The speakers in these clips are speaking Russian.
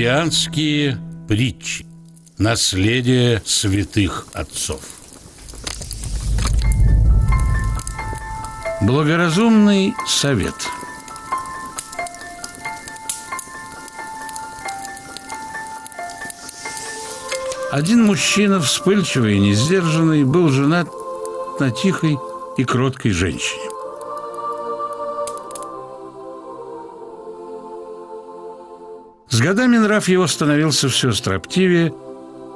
Христианские притчи. Наследие святых отцов. Благоразумный совет. Один мужчина, вспыльчивый и несдержанный, был женат на тихой и кроткой женщине. С годами нрав его становился все строптивее,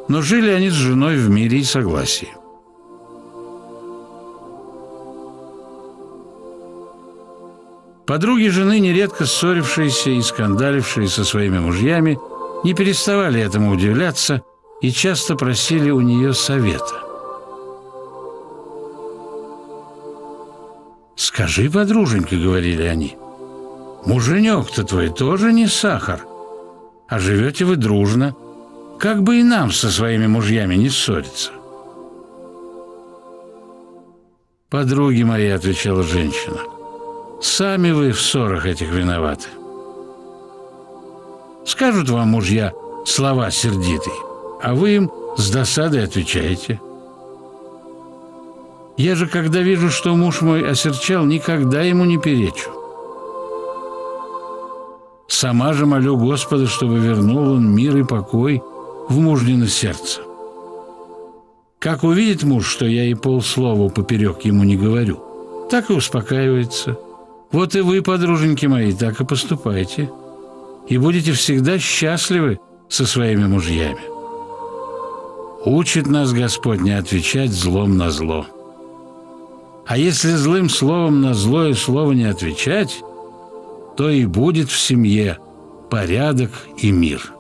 но жили они с женой в мире и согласии. Подруги жены, нередко ссорившиеся и скандалившие со своими мужьями, не переставали этому удивляться и часто просили у нее совета. «Скажи, подруженька, — говорили они, — муженек-то твой тоже не сахар, а живете вы дружно, как бы и нам со своими мужьями не ссориться». «Подруги мои, — отвечала женщина, — сами вы в ссорах этих виноваты. Скажут вам мужья слова сердитые, а вы им с досадой отвечаете. Я же, когда вижу, что муж мой осерчал, никогда ему не перечу. Сама же молю Господа, чтобы вернул он мир и покой в мужнино сердце. Как увидит муж, что я и полслова поперек ему не говорю, так и успокаивается. Вот и вы, подруженьки мои, так и поступайте, и будете всегда счастливы со своими мужьями. Учит нас Господь не отвечать злом на зло. А если злым словом на злое слово не отвечать, то и будет в семье порядок и мир».